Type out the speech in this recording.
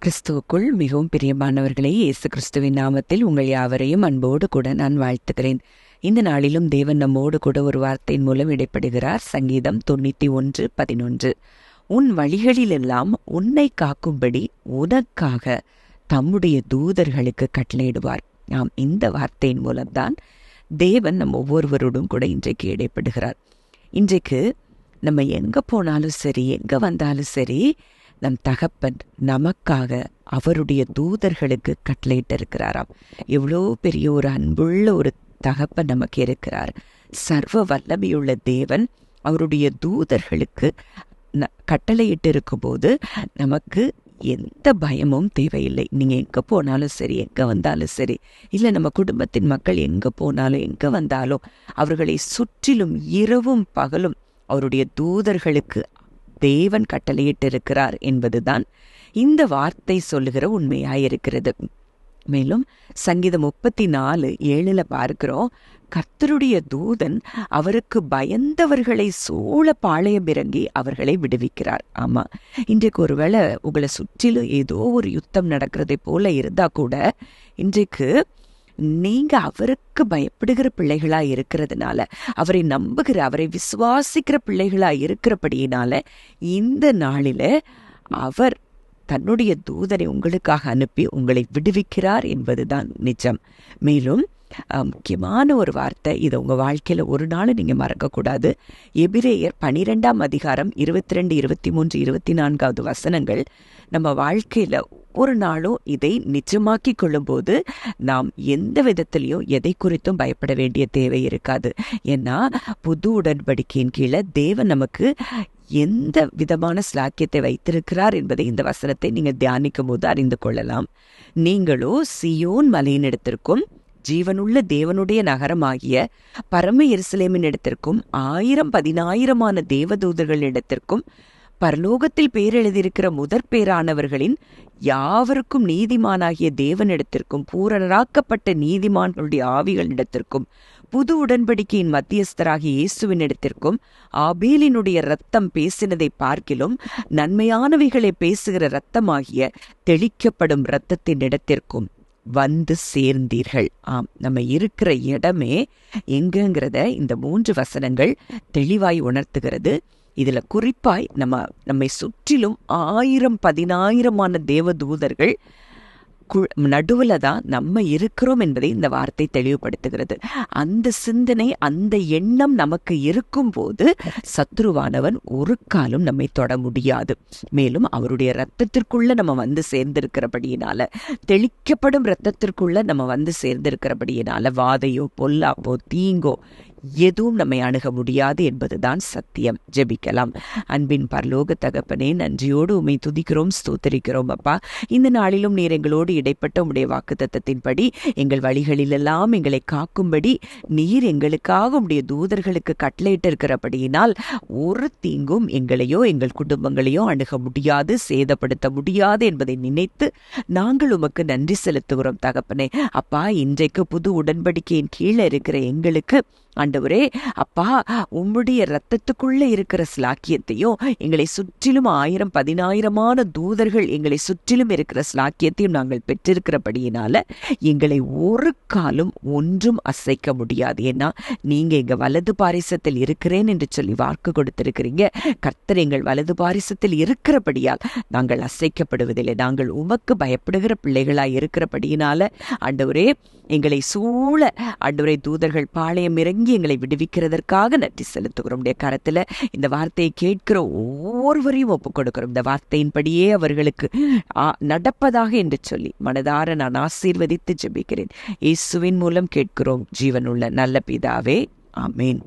கிறிஸ்துவுக்குள் மிகவும் பிரியமானவர்களே, இயேசு கிறிஸ்துவின் நாமத்தில் உங்கள் யாவரையும் அன்போடு கூட நான் வாழ்த்துகிறேன். இந்த நாளிலும் தேவன் நம்மோடு கூட ஒரு வார்த்தையின் மூலம் இடைப்படுகிறார். சங்கீதம் 91:11. உன் வழிகளிலெல்லாம் உன்னை காக்கும்படி உனக்காக தம்முடைய தூதர்களுக்கு கட்டளையிடுவார். நாம் இந்த வார்த்தையின் மூலம்தான் தேவன் நம் ஒவ்வொருவரோடும் கூட இன்றைக்கு இடைப்படுகிறார். இன்றைக்கு நம்ம எங்கே போனாலும் சரி, எங்கே வந்தாலும் சரி, நம் தகப்பன் நமக்காக அவருடைய தூதர்களுக்கு கட்டளையிட்டு இருக்கிறாராம். எவ்வளோ பெரிய ஒரு அன்புள்ள ஒரு தகப்பன் நமக்கு இருக்கிறார். சர்வ வல்லமையுள்ள தேவன் அவருடைய தூதர்களுக்கு கட்டளையிட்டு இருக்கும்போது நமக்கு எந்த பயமும் தேவையில்லை. நீங்கள் எங்கே போனாலும் சரி, எங்கே வந்தாலும் சரி, இல்லை நம்ம குடும்பத்தின் மக்கள் எங்கே போனாலும் எங்கே வந்தாலும் அவர்களை சுற்றிலும் இரவும் பகலும் அவருடைய தூதர்களுக்கு தேவன் கட்டளையிட்டு இருக்கிறார் என்பதுதான் இந்த வார்த்தை சொல்லுகிற உண்மையாயிருக்கிறது. மேலும் சங்கீதம் 34:7 பார்க்கிறோம், கர்த்தருடைய தூதன் அவருக்கு பயந்தவர்களை சூழ பாளையம் இறங்கி அவர்களை விடுவிக்கிறார். ஆமா, இன்றைக்கு ஒருவேளை உங்களை சுற்றிலும் ஏதோ ஒரு யுத்தம் நடக்கிறதை போல இருந்தா கூட, இன்றைக்கு நீங்க அவருக்கு பயப்படுகிற பிள்ளைகளா இருக்கிறதுனால, அவரை நம்புகிற, அவரை விசுவாசிக்கிற பிள்ளைகளா இருக்கிறபடியினால, இந்த நாளில அவர் தன்னுடைய தூதனை உங்களுக்காக அனுப்பி உங்களை விடுவிக்கிறார் என்பதுதான் நிஜம். மேலும் முக்கியமான ஒரு வார்த்தை, இதை உங்கள் வாழ்க்கையில் ஒரு நாள் நீங்கள் மறக்கக்கூடாது. எபிரேயர் 12:22, 23, 24 வசனங்கள் நம்ம வாழ்க்கையில் ஒரு நாளும் இதை நிஜமாக்கி கொள்ளும்போது நாம் எந்த விதத்திலையும் எதை குறித்தும் பயப்பட வேண்டிய தேவை இருக்காது. ஏன்னா புது உடன்படிக்கையின் கீழே தேவன் நமக்கு எந்த விதமான ஸ்லாக்கியத்தை வைத்திருக்கிறார் என்பதை இந்த வசனத்தை நீங்கள் தியானிக்கும் போது அறிந்து கொள்ளலாம். நீங்களோ சீயோன் மலையினிடத்திற்கும் ஜீவனுள்ள தேவனுடைய நகரமாகிய பரம எருசலேமின் இடத்திற்கும் 1000-10,000 தேவதூதர்களிடத்திற்கும் பரலோகத்தில் பேரெழுதியிருக்கிற முதற் பேரானவர்களின் யாவருக்கும் நீதிமானாகிய தேவனிடத்திற்கும் பூரணராக்கப்பட்ட நீதிமான்களுடைய ஆவிகளிடத்திற்கும் புது உடன்படிக்கையின் மத்தியஸ்தராகிய இயேசுவின் இடத்திற்கும் ஆபேலினுடைய இரத்தம் பேசினதை பார்க்கிலும் நன்மையானவைகளை பேசுகிற இரத்தமாகிய தெளிக்கப்படும் இரத்தத்தின் இடத்திற்கும் வந்து சேர்ந்தீர்கள். ஆம், நம்ம இருக்கிற இடமே எங்கங்கிறத இந்த 3 வசனங்கள் தெளிவாய் உணர்த்துகிறது. இதுல குறிப்பாய் நம்மை சுற்றிலும் 1000-10,000 தேவதூதர்கள் நடுவில் தான் நம்ம இருக்கிறோம் என்பதை இந்த வார்த்தை தெளிவுபடுத்துகிறது. அந்த சிந்தனை, அந்த எண்ணம் நமக்கு இருக்கும் போது சத்ருவானவன் ஒரு காலம் நம்மை தொட முடியாது. மேலும் அவருடைய இரத்தத்திற்குள்ள நம்ம வந்து சேர்ந்திருக்கிறபடியினால, தெளிக்கப்படும் இரத்தத்திற்குள்ள நம்ம வந்து சேர்ந்திருக்கிறபடியினால வாதையோ பொல்லாப்போ தீங்கோ எதுவும் நம்மை அணுக முடியாது என்பதுதான் சத்தியம். ஜெபிக்கலாம். அன்பின் பரலோக தகப்பனே, நன்றியோடு உம்மை துதிக்கிறோம், ஸ்தோத்தரிக்கிறோம். அப்பா, இந்த நாளிலும் நீர் எங்களோடு இடைப்பட்ட உம்முடைய வாக்குத்தத்தத்தின்படி எங்கள் வழிகளிலெல்லாம் எங்களை காக்கும்படி நீர் எங்களுக்காக உம்முடைய தூதர்களுக்கு கட்டளையிட்டு இருக்கிறபடியினால் ஒரு தீங்கும் எங்களையோ எங்கள் குடும்பங்களையோ அணுக முடியாது, சேதப்படுத்த முடியாது என்பதை நினைத்து நாங்கள் உமக்கு நன்றி செலுத்துகிறோம் தகப்பனே. அப்பா, இன்றைக்கு புது உடன்படிக்கையின் கீழே இருக்கிற எங்களுக்கு ஆண்டவரே, அப்பா, உம்முடைய இரத்தத்துக்குள்ள இருக்கிற ஸ்லாக்கியத்தையும் எங்களை சுற்றிலும் 1000-10,000 தூதர்கள் எங்களை சுற்றிலும் இருக்கிற ஸ்லாக்கியத்தையும் நாங்கள் பெற்றிருக்கிறபடியினால எங்களை ஒரு காலம் ஒன்றும் அசைக்க முடியாது. ஏன்னா நீங்க எங்க வலது பாரிசத்தில் இருக்கிறேன் என்று சொல்லி வாக்கு கொடுத்திருக்கிறீங்க. கர்த்தர் எங்கள் வலது பாரிசத்தில் இருக்கிறபடியால் நாங்கள் அசைக்கப்படுவதில்லை. நாங்கள் உமக்கு பயப்படுகிற பிள்ளைகளாய் இருக்கிறபடியினால ஆண்டவரே, எங்களை சூழ ஆண்டவரே தூதர்கள் பாளையம் இறங்கி எங்களை விடுவிக்கிறதற்காக நன்றி செலுத்துகிறோம். உடைய கரத்துல இந்த வார்த்தையை கேட்கிற ஒவ்வொருவரையும் ஒப்புக் கொடுக்கிறோம். இந்த வார்த்தையின்படியே அவர்களுக்கு நடப்பதாக என்று சொல்லி மனதார நான் ஆசீர்வதித்து ஜெபிக்கிறேன். இயேசுவின் மூலம் கேட்கிறோம் ஜீவனுள்ள நல்ல பிதாவே, ஆமேன்.